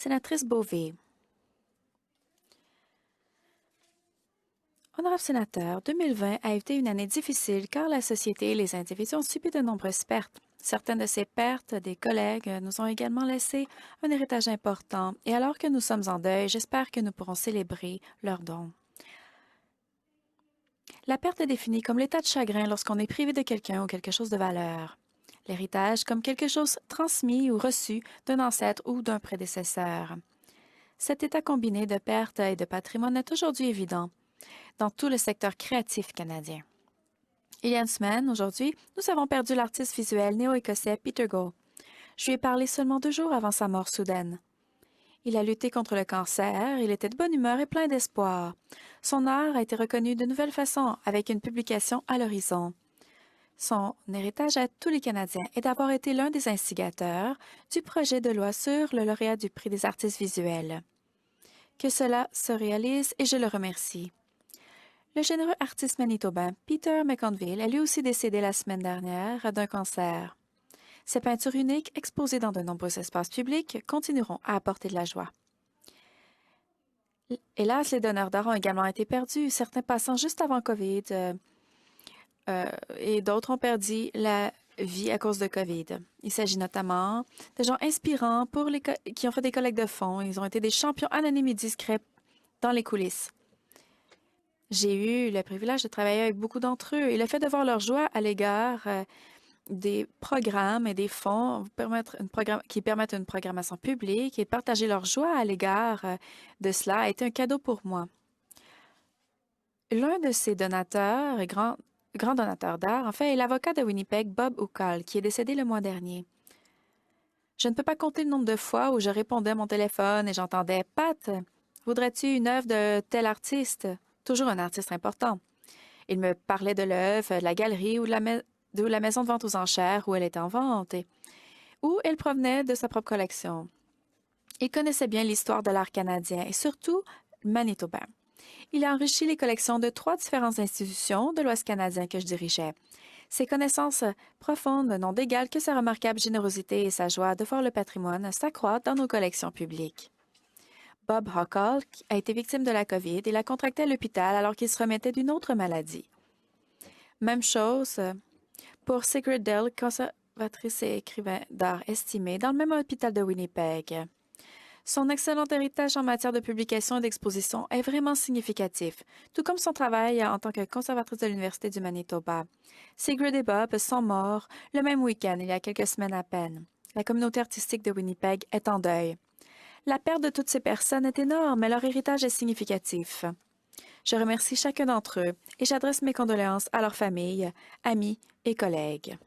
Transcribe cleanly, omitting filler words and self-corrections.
Sénatrice Beauvais. Honorable sénateur, 2020 a été une année difficile car la société et les individus ont subi de nombreuses pertes. Certaines de ces pertes des collègues nous ont également laissé un héritage important et alors que nous sommes en deuil, j'espère que nous pourrons célébrer leurs dons. La perte est définie comme l'état de chagrin lorsqu'on est privé de quelqu'un ou quelque chose de valeur. L'héritage comme quelque chose transmis ou reçu d'un ancêtre ou d'un prédécesseur. Cet état combiné de perte et de patrimoine est aujourd'hui évident dans tout le secteur créatif canadien. Il y a une semaine, aujourd'hui, nous avons perdu l'artiste visuel néo-écossais Peter Gow. Je lui ai parlé seulement 2 jours avant sa mort soudaine. Il a lutté contre le cancer, il était de bonne humeur et plein d'espoir. Son art a été reconnu de nouvelles façons avec une publication à l'horizon. Son héritage à tous les Canadiens est d'avoir été l'un des instigateurs du projet de loi sur le lauréat du prix des artistes visuels. Que cela se réalise et je le remercie. Le généreux artiste manitobain Peter McConville est lui aussi décédé la semaine dernière d'un cancer. Ses peintures uniques, exposées dans de nombreux espaces publics, continueront à apporter de la joie. Hélas, les donneurs d'art ont également été perdus, certains passant juste avant COVID, et d'autres ont perdu la vie à cause de COVID. Il s'agit notamment de gens inspirants qui ont fait des collectes de fonds. Ils ont été des champions anonymes et discrets dans les coulisses. J'ai eu le privilège de travailler avec beaucoup d'entre eux et le fait de voir leur joie à l'égard des programmes et des fonds qui permettent une programmation publique et de partager leur joie à l'égard de cela a été un cadeau pour moi. L'un de ces donateurs, et grand donateur d'art, en fait, est l'avocat de Winnipeg, Bob Ukal, qui est décédé le mois dernier. Je ne peux pas compter le nombre de fois où je répondais à mon téléphone et j'entendais « Pat, voudrais-tu une œuvre de tel artiste? » Toujours un artiste important. Il me parlait de l'œuvre, de la galerie ou de la maison de vente aux enchères où elle était en vente, où elle provenait de sa propre collection. Il connaissait bien l'histoire de l'art canadien et surtout manitobain. Il a enrichi les collections de 3 différentes institutions de l'Ouest canadien que je dirigeais. Ses connaissances profondes n'ont d'égal que sa remarquable générosité et sa joie de voir le patrimoine s'accroître dans nos collections publiques. Bob Huckle a été victime de la COVID et l'a contracté à l'hôpital alors qu'il se remettait d'une autre maladie. Même chose pour Sigrid Dell, conservatrice et écrivain d'art estimée dans le même hôpital de Winnipeg. Son excellent héritage en matière de publication et d'exposition est vraiment significatif, tout comme son travail en tant que conservatrice de l'Université du Manitoba. Sigrid et Bob sont morts le même week-end, il y a quelques semaines à peine. La communauté artistique de Winnipeg est en deuil. La perte de toutes ces personnes est énorme, mais leur héritage est significatif. Je remercie chacun d'entre eux et j'adresse mes condoléances à leurs familles, amis et collègues.